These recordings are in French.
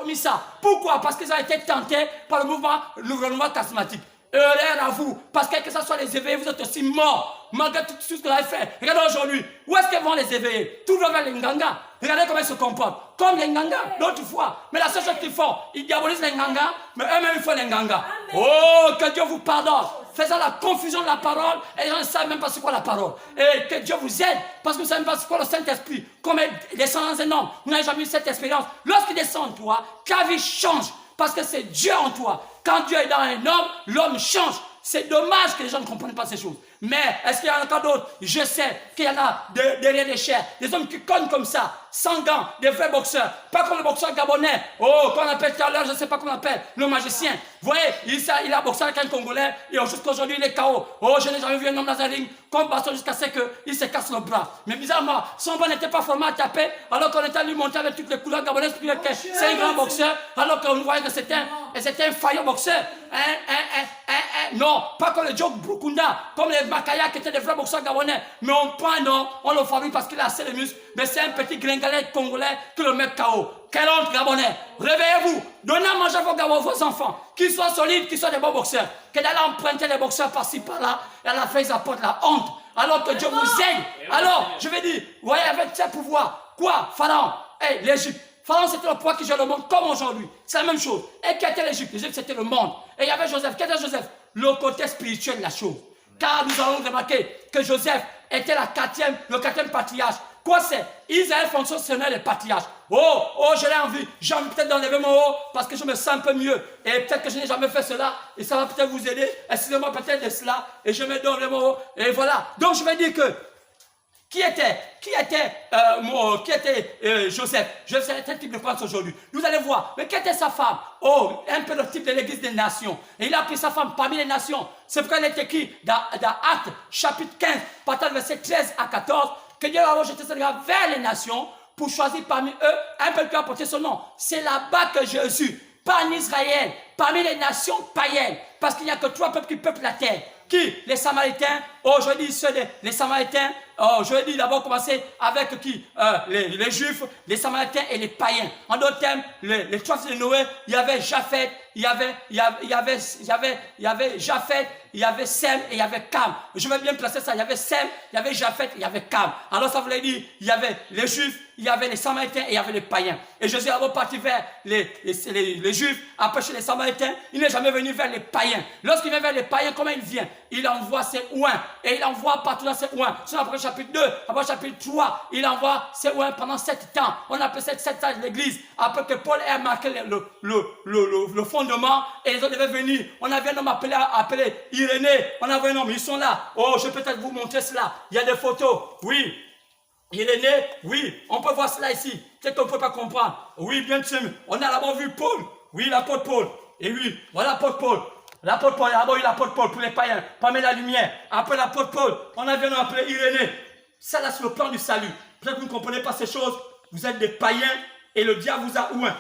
commis ça. Pourquoi? Parce qu'ils ont été tentés par le gouvernement charismatique. Erreur à vous, parce que ce soit les éveillés, vous êtes aussi morts, malgré tout ce que vous avez fait. Regardez aujourd'hui, où est-ce qu'ils vont les éveiller? Tout vers les Nganga. Regardez comment ils se comportent, comme les Nganga, l'autre fois. Mais la seule chose qu'ils font, ils diabolisent les Nganga, mais eux-mêmes ils font les Nganga. Oh, que Dieu vous pardonne. Faisant la confusion de la parole, et les gens ne savent même pas c'est quoi la parole. Et que Dieu vous aide, parce que vous ne savez même pas c'est quoi le Saint-Esprit. Comme il descend dans un homme, vous n'avez jamais eu cette expérience. Lorsqu'il descend en toi, ta vie change, parce que c'est Dieu en toi. Quand Dieu est dans un homme, l'homme change. C'est dommage que les gens ne comprennent pas ces choses. Mais est-ce qu'il y en a encore d'autres? Je sais qu'il y en a derrière les chairs, des hommes qui cognent comme ça, sans gants, des vrais boxeurs. Pas comme le boxeur gabonais. Oh, qu'on appelle tout à l'heure, je ne sais pas comment on appelle, le magicien. Vous voyez, il a boxé avec un Congolais et jusqu'à aujourd'hui il est KO. Oh, je n'ai jamais vu un homme dans un ring comme baston jusqu'à ce qu'il se casse le bras. Mais bizarrement, son bras n'était pas formé à taper, alors qu'on était à lui monter avec toutes les couleurs gabonaises. C'est un grand boxeur, alors qu'on voyait que c'était un faillant boxeur. Non, pas comme le Joe Brukunda, comme les Makaya qui étaient des vrais boxeurs gabonais. Mais on prend un homme, on le fabrique parce qu'il a assez de muscles. Mais c'est un petit gringalet congolais qui le met KO. Quel honte gabonais! Réveillez-vous! Donnez à manger vos enfants, qu'ils soient solides, qu'ils soient des bons boxeurs. Que d'aller emprunter les boxeurs par-ci, par-là, et à la fin ils apportent la honte. Alors que Dieu vous aide. Alors, je vais dire, vous voyez, avec ses pouvoirs, quoi? Pharaon, hey, l'Égypte. Pharaon, c'était le poids qui gère le monde comme aujourd'hui. C'est la même chose. Et qui était l'Égypte? L'Égypte, c'était le monde. Et il y avait Joseph. Qui était Joseph? Le côté spirituel de la chose. Car nous allons remarquer que Joseph était le quatrième patriarche. Quoi c'est? Israël fonctionne selon les patriarches. Oh, je l'ai envie. J'ai envie peut-être d'enlever mon haut parce que je me sens un peu mieux. Et peut-être que je n'ai jamais fait cela. Et ça va peut-être vous aider. Excusez-moi peut-être de cela. Et je me donne mon haut. Et voilà. Donc je vais dire que qui était Joseph? Joseph était un type de France aujourd'hui. Vous allez voir. Mais qui était sa femme? Oh, un peu le type de l'église des nations. Et il a pris sa femme parmi les nations. C'est pourquoi il est écrit dans Actes, chapitre 15, partant de verset 13 à 14, que Dieu a jeté ses regards vers les nations pour choisir parmi eux un peuple qui a porté son nom. C'est là-bas que Jésus, pas en Israël, parmi les nations païennes, parce qu'il n'y a que 3 peuples qui peuplent la terre. Qui? Les Samaritains. Oh, je dis les Samaritains. Oh, je dis d'abord commencer avec qui? Les Juifs, les Samaritains et les païens. En d'autres termes, les 3 fils de Noé, il y avait Japheth, il y avait Japheth, il y avait Sem et il y avait Cam. Je vais bien placer ça. Il y avait Sem, il y avait Japheth, il y avait Cam. Alors ça voulait dire, il y avait les Juifs, il y avait les Samaritains et il y avait les païens. Et Jésus est parti vers les Juifs, après chez les Samaritains, il n'est jamais venu vers les païens. Lorsqu'il vient vers les païens, comment il vient? Il envoie ses ouins. Et il envoie partout dans ses ouins. C'est après chapitre 2, après chapitre 3, il envoie ses ouins pendant 7 ans. On appelle 7 ans de l'église. Après que Paul ait marqué le fondement, et les autres devaient venir. On avait un homme appelé Irénée. On avait un homme, ils sont là. Oh, je peux peut-être vous montrer cela. Il y a des photos. Oui. Irénée, oui. On peut voir cela ici. Peut-être qu'on ne peut pas comprendre. Oui, bien sûr. On a d'abord vu Paul. Oui, l'apôtre Paul. Et oui, voilà l'apôtre Paul. L'apôtre Paul, il y a d'abord eu l'apôtre Paul pour les païens, parmi la lumière. Après l'apôtre Paul, on avait un homme appelé Irénée. Ça là, c'est le plan du salut. Peut-être que vous ne comprenez pas ces choses. Vous êtes des païens et le diable vous a ouin.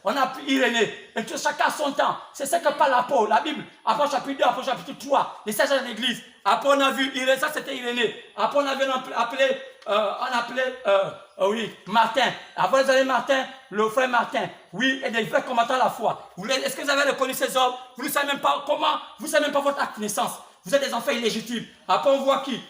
On a appelé Irénée. Et tout chacun a son temps. C'est ce que parle l'apôtre, la Bible. Après chapitre 2, après chapitre 3, les sages de l'église. Après on a vu Irénée, ça c'était Irénée. Après on avait appelé Martin. Après vous avez Martin, le frère Martin. Oui, et des vrais combattants à la foi. Est-ce que vous avez reconnu ces hommes? Vous ne savez même pas comment, vous ne savez même pas votre acte de naissance. Vous êtes des enfants illégitimes. Après on voit qui?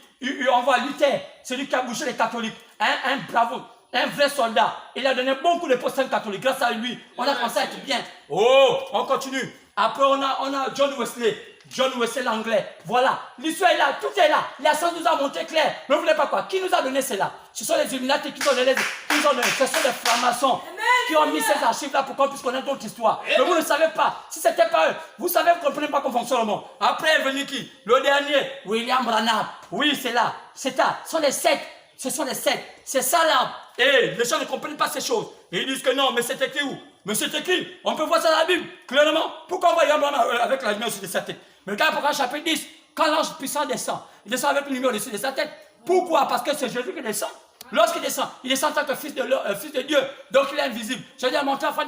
On voit Luther, celui qui a bougé les catholiques. Un bravo, un vrai soldat. Il a donné beaucoup de postes catholiques. Grâce à lui, on a commencé à être bien. Oh, on continue. Après on a John Wesley. John Wesley l'anglais. Voilà. L'histoire est là. Tout est là. La science nous a montré clair. Mais vous ne voulez pas quoi? Qui nous a donné cela? Ce sont les Illuminati qui ont donné. Ce sont les francs-maçons qui ont mis ces archives-là pour qu'on puisse connaître d'autres histoires. Mais vous ne savez pas. Si ce n'était pas eux, vous savez, vous ne comprenez pas comment fonctionne le monde. Après est venu qui? Le dernier, William Branham. Oui, c'est là. C'est ça. Ce sont les sectes. Ce sont les sectes. C'est ça là. Et les gens ne comprennent pas ces choses. Et ils disent que non, mais c'est écrit où? Mais c'est écrit. On peut voir ça dans la Bible. Clairement. Pourquoi on voit William Branham avec la lumière au-dessus de sa tête? Mais regarde pourquoi chapitre 10, quand l'ange puissant descend, il descend avec le numéro au-dessus de sa tête. Pourquoi? Parce que c'est Jésus qui descend. Lorsqu'il descend, il descend en tant que fils de Dieu. Donc il est invisible. Je veux dire à mon enfant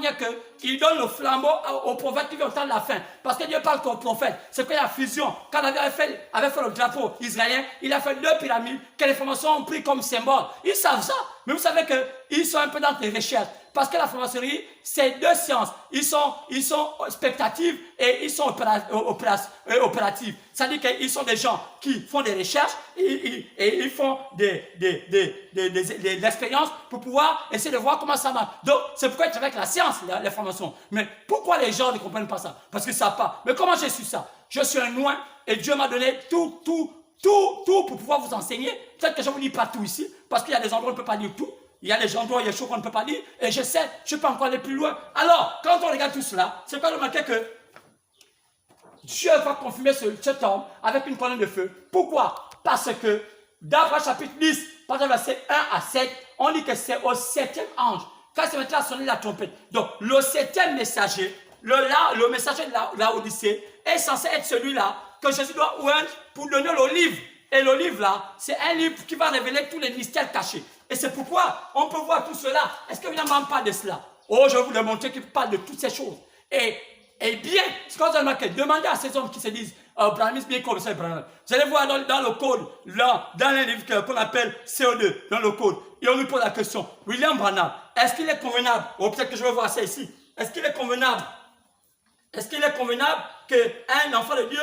qu'il donne le flambeau au prophète qui vient au temps de la fin. Parce que Dieu parle qu'au prophète. C'est qu'il y a fusion. Quand il avait fait le drapeau israélien, il a fait 2 pyramides que les formations ont pris comme symbole. Ils savent ça. Mais vous savez qu'ils sont un peu dans les recherches. Parce que la franc-maçonnerie, c'est deux sciences. Ils sont spectatifs et ils sont opératifs. C'est-à-dire qu'ils sont des gens qui font des recherches et ils font des expériences pour pouvoir essayer de voir comment ça marche. Donc, c'est pourquoi ils travaillent avec la science, les francs-maçons. Mais pourquoi les gens ne comprennent pas ça? Parce qu'ils ne savent pas. Mais comment j'ai su ça? Je suis un loin et Dieu m'a donné tout pour pouvoir vous enseigner. Peut-être que je ne vous dis pas tout ici, parce qu'il y a des endroits où on ne peut pas dire tout. Il y a des endroits où il y a des choses qu'on ne peut pas dire. Et je sais, je peux encore aller plus loin. Alors, quand on regarde tout cela, c'est pas remarquer que Dieu va confirmer cet homme avec une colonne de feu. Pourquoi? Parce que dans Abraham chapitre 10, par exemple verset 1 à 7, on dit que c'est au 7e ange. Quand c'est maintenant sonné la trompette. Donc, le 7e messager, le messager de la Odyssée, est censé être celui-là que Jésus doit oindre pour donner le livre. Et le livre là, c'est un livre qui va révéler tous les mystères cachés. Et c'est pourquoi on peut voir tout cela. Est-ce que évidemment parle de cela? Oh, je vais vous le montrer qu'il parle de toutes ces choses. Et bien, ce qu'on a marqué, demandez à ces hommes qui se disent Branham bien comme ça, Branham. Vous allez voir dans le code, là, dans un livre qu'on appelle CO2, dans le code, et on lui pose la question, William Branham, est-ce qu'il est convenable? Oh, peut-être que je vais voir ça ici. Est-ce qu'il est convenable? Est-ce qu'il est convenable qu'un enfant de Dieu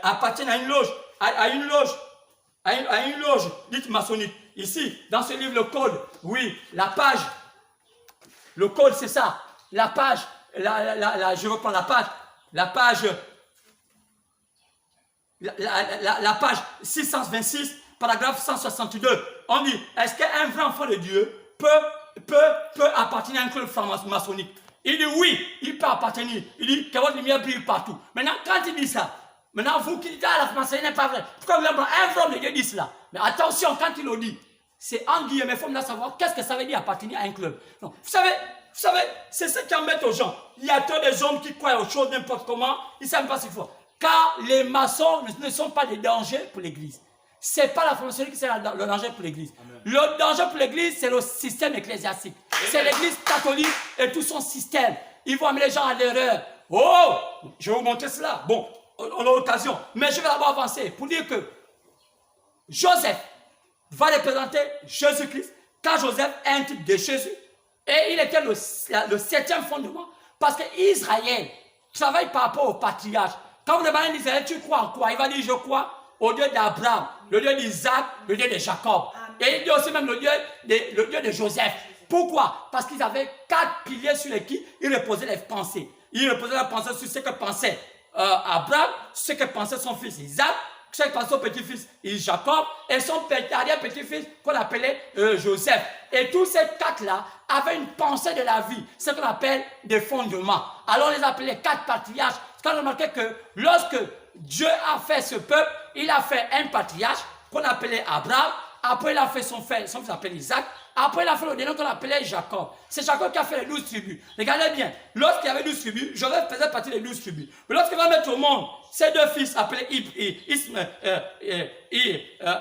appartienne à une loge, à une loge dite maçonnique? Ici, dans ce livre, le code, oui, la page, le code c'est ça, la page, je reprends la page 626, paragraphe 162, on dit, est-ce qu'un vrai enfant de Dieu peut appartenir à un club maçonnique? Il dit oui, il peut appartenir. Il dit que votre lumière brille partout. Maintenant, quand il dit ça, maintenant vous qui dites, la franc-maçonnerie n'est pas vrai. Pourquoi un vrai homme de Dieu dit cela? Mais attention, quand il le dit, c'est en guillemets, il faut me savoir qu'est-ce que ça veut dire appartenir à un club. Non. Vous savez, c'est ce qui embête aux gens. Il y a tant des hommes qui croient aux choses n'importe comment, ils ne savent pas ce qu'il faut. Car les maçons ne sont pas des dangers pour l'Église. Ce n'est pas la franc-maçonnerie qui c'est le danger pour l'Église. Le danger pour l'Église, c'est le système ecclésiastique. C'est l'Église catholique et tout son système. Ils vont amener les gens à l'erreur. Oh, je vais vous montrer cela. Bon, on a l'occasion. Mais je vais d'abord avancer pour dire que Joseph va représenter Jésus-Christ, car Joseph est un type de Jésus. Et il était le 7e fondement. Parce qu'Israël travaille par rapport au patriarche. Quand vous demandez à Israël, tu crois en quoi? Il va dire, je crois au Dieu d'Abraham, le Dieu d'Isaac, le Dieu de Jacob. Et il dit aussi même le Dieu de Joseph. Pourquoi? Parce qu'ils avaient 4 piliers sur lesquels ils reposaient les pensées. Ils reposaient la pensée sur ce que pensait Abraham, ce que pensait son fils Isaac, ce que pensait son petit-fils Jacob, et son arrière-petit-fils qu'on appelait Joseph. Et tous ces 4-là avaient une pensée de la vie, ce qu'on appelle des fondements. Alors on les appelait 4 patriarches. Quand on remarquait que lorsque Dieu a fait ce peuple, il a fait un patriarche qu'on appelait Abraham, après il a fait son fils appelé Isaac, après il a fait le dernier qu'on appelait Jacob. C'est Jacob qui a fait les 12 tribus. Regardez bien, lorsqu'il y avait 12 tribus, Joseph faisait partie des 12 tribus. Mais lorsqu'il va mettre au monde ses 2 fils appelés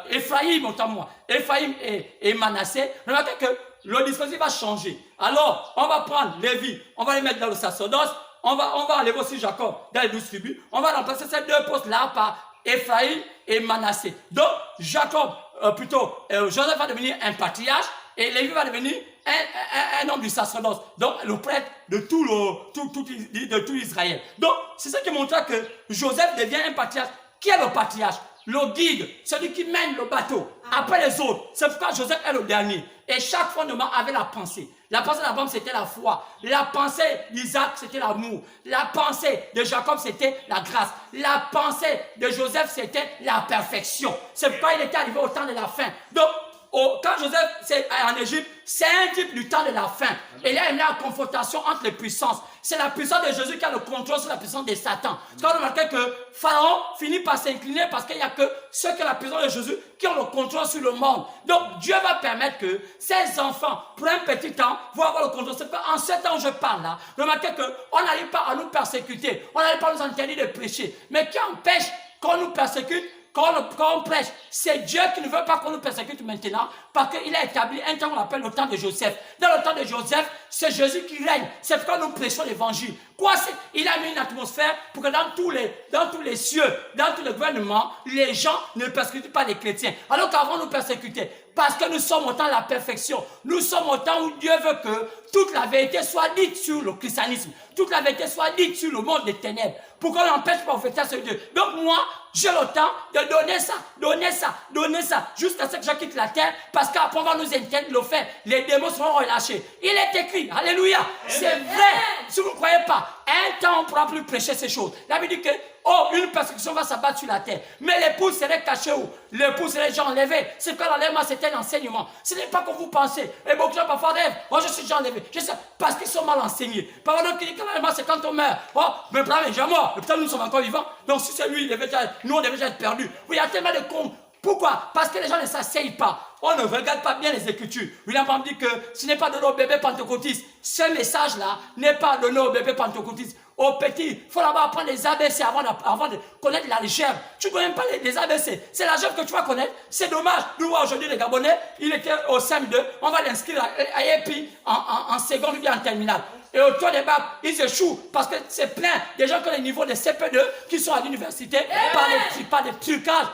Ephraïm, autant moi, Ephraïm et Manassé, remarquez que le dispositif va changer. Alors, on va prendre Lévi, on va les mettre dans le sacerdoce, on va enlever aussi Jacob dans les 12 tribus, on va remplacer ces 2 postes-là par Ephraïm et Manassé. Donc, Joseph va devenir un patriarche et Lévi va devenir un homme du sacerdoce. Donc, le prêtre de tout Israël. Donc, c'est ça qui montre que Joseph devient un patriarche. Qui est le patriarche? Le guide, celui qui mène le bateau après les autres. C'est pourquoi Joseph est le dernier. Et chaque fondement avait la pensée. La pensée d'Abraham, c'était la foi. La pensée d'Isaac, c'était l'amour. La pensée de Jacob, c'était la grâce. La pensée de Joseph, c'était la perfection. C'est pourquoi il était arrivé au temps de la fin. Donc, quand Joseph est en Égypte, c'est un type du temps de la fin. Et là, il y a une confrontation entre les puissances. C'est la puissance de Jésus qui a le contrôle sur la puissance de Satan. Parce qu'on a remarqué que Pharaon finit par s'incliner parce qu'il n'y a que ceux qui ont la puissance de Jésus qui ont le contrôle sur le monde. Donc, Dieu va permettre que ces enfants, pour un petit temps, vont avoir le contrôle. C'est qu'en ce temps où je parle là, remarquez qu'on n'arrive pas à nous persécuter. On n'arrive pas à nous interdire de prêcher. Mais qui empêche qu'on nous persécute? Quand on prêche, c'est Dieu qui ne veut pas qu'on nous persécute maintenant parce qu'il a établi un temps qu'on appelle le temps de Joseph. Dans le temps de Joseph, c'est Jésus qui règne. C'est pourquoi nous prêchons l'évangile. Il a mis une atmosphère pour que dans tous les cieux, dans tous les gouvernements, les gens ne persécutent pas les chrétiens. Alors qu'avant nous persécuter, Parce que nous sommes au temps de la perfection. Nous sommes au temps où Dieu veut que toute la vérité soit dite sur le christianisme. Toute la vérité soit dite sur le monde des ténèbres. Pour qu'on n'empêche pas au fait ce Dieu. Donc moi, j'ai le temps de donner ça, jusqu'à ce que je quitte la terre, parce qu'après on va nous interdire de le faire. Les démons seront relâchés. Il est écrit, alléluia, c'est vrai. Si vous ne croyez pas, un temps on ne pourra plus prêcher ces choses. La Bible dit que, une persécution va s'abattre sur la terre. Mais l'époux serait caché où? L'époux serait déjà enlevé. C'est quand l'enlèvement, c'était un enseignement. Ce n'est pas comme vous pensez. Et beaucoup de gens parfois rêvent, je suis déjà enlevé. Je sais, parce qu'ils sont mal enseignés. Par exemple, qui dit que l'enlèvement, c'est quand on meurt. Mais le est déjà mort. Et peut-être nous sommes encore vivants. Donc si c'est lui, nous on devait déjà être perdus. Oui, il y a tellement de cons. Pourquoi? Parce que les gens ne s'asseyent pas. On ne regarde pas bien les Écritures. William Branham dit que ce n'est pas donné aux bébés pentecôtistes. Ce message-là n'est pas donné aux bébés pentecôtistes. Aux petits, il faut d'abord apprendre les ABC avant de connaître l'algèbre. Tu ne connais pas les ABC. C'est l'algèbre que tu vas connaître. C'est dommage. Nous, aujourd'hui, les Gabonais, il était au CM2. On va l'inscrire à EPI en seconde ou bien en terminale. Et au tour des bacs, ils échouent parce que c'est plein des gens qui ont les niveaux de CP2 qui sont à l'université par des trucages.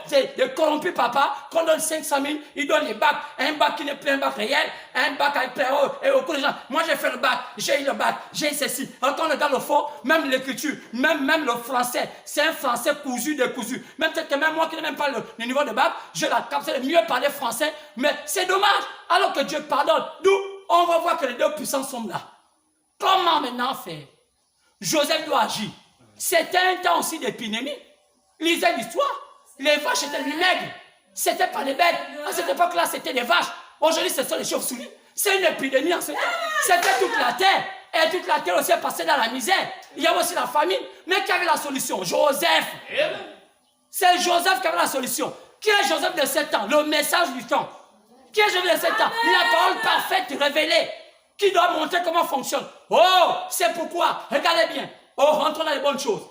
C'est des corrompus papa qu'on donne 500 000, ils donnent les bacs. Un bac qui n'est plus un bac réel, un bac avec plein haut. Et au cours des gens, moi j'ai fait le bac, j'ai eu le bac, j'ai eu ceci. Alors quand on regarde le fond, même l'écriture, même le français, c'est un français cousu, décousu. Même peut-être que même moi qui n'ai même pas le niveau de bac, je la capte de mieux parler français. Mais c'est dommage. Alors que Dieu pardonne, nous, on va voir que les deux puissances sont là. Comment maintenant faire? Joseph doit agir. C'était un temps aussi d'épidémie. Lisez l'histoire. Les vaches étaient les nègres. C'était pas les bêtes. À cette époque-là, c'était les vaches. Aujourd'hui, ce sont les chauves-souris. C'est une épidémie en ce temps. C'était toute la terre. Et toute la terre aussi est passée dans la misère. Il y avait aussi la famine. Mais qui avait la solution? Joseph. C'est Joseph qui avait la solution. Qui est Joseph de 7 ans? Le message du temps. Qui est Joseph de 7 ans? La parole parfaite révélée. Qui doit montrer comment fonctionne. C'est pourquoi. Regardez bien. Rentrons dans les bonnes choses.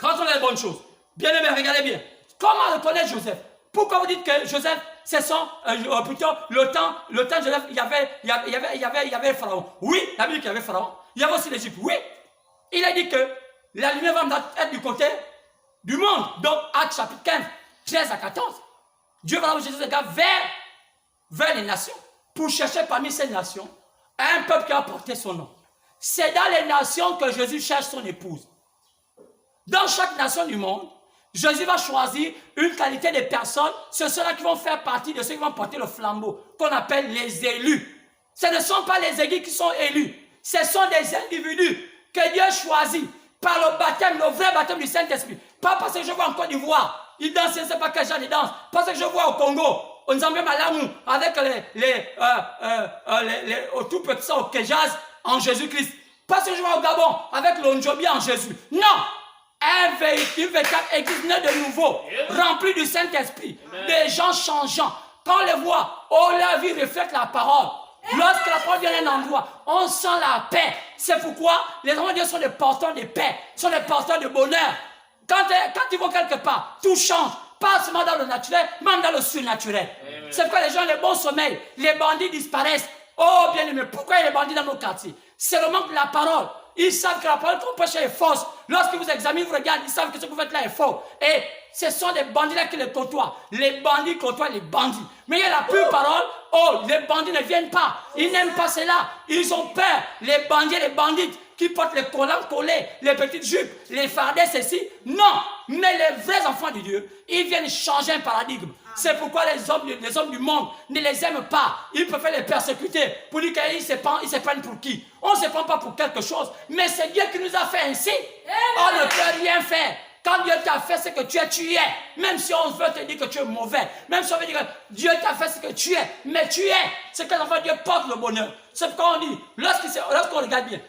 Rentrons dans les bonnes choses. Bien aimé, regardez bien. Comment reconnaître Joseph? Pourquoi vous dites que Joseph, c'est son, plutôt, le temps de Joseph, il y avait le pharaon. Oui, la Bible dit qu'il y avait pharaon. Il y avait aussi l'Égypte. Oui. Il a dit que la lumière va être du côté du monde. Donc, Actes chapitre 15, 13 à 14. Dieu va envoyer Jésus vers les nations. Pour chercher parmi ces nations un peuple qui a porté son nom. C'est dans les nations que Jésus cherche son épouse. Dans chaque nation du monde, Jésus va choisir une qualité de personnes. Ce sont ceux-là qui vont faire partie de ceux qui vont porter le flambeau, qu'on appelle les élus. Ce ne sont pas les églises qui sont élus. Ce sont des individus que Dieu choisit par le baptême, le vrai baptême du Saint-Esprit. Pas parce que je vois en Côte d'Ivoire. Ils dansent, je ne sais pas quel genre de danse. Parce que je vois au Congo. On Zambie Malamu avec les tout petits au Kejaz en Jésus-Christ. Parce que je vois au Gabon avec l'Onjobi en Jésus. Non! Une véritable église née de nouveau, remplie du Saint-Esprit, des gens changeants. Quand on les voit, la vie reflète la parole. Lorsque la parole vient d'un endroit, on sent la paix. C'est pourquoi les enfants de Dieu sont des porteurs de paix, sont des porteurs de bonheur. Quand ils vont quelque part, tout change. Pas seulement dans le naturel, même dans le surnaturel. C'est pourquoi les gens ont les bons sommeils, les bandits disparaissent. Bien aimé, pourquoi il y a les bandits dans nos quartiers? C'est le manque de la parole. Ils savent que la parole qu'on prêche est fausse. Lorsque vous examinez, vous regardez, ils savent que ce que vous faites là est faux. Et ce sont des bandits là qui les côtoient. Les bandits côtoient les bandits. Mais il y a la pure parole. Les bandits ne viennent pas. Ils n'aiment pas cela. Ils ont peur. Les bandits et les bandites qui portent les collants collés, les petites jupes, les fardets, ceci. Non. Mais les vrais enfants de Dieu, ils viennent changer un paradigme. C'est pourquoi les hommes du monde ne les aiment pas. Ils préfèrent les persécuter pour dire qu'ils se prennent pour qui? On ne se prend pas pour quelque chose, mais c'est Dieu qui nous a fait ainsi. On ne peut rien faire. Quand Dieu t'a fait ce que tu es. Même si on veut te dire que tu es mauvais, même si on veut dire que Dieu t'a fait ce que tu es, mais tu es. C'est que l'enfant de Dieu porte le bonheur. C'est pourquoi on dit, lorsqu'on regarde bien,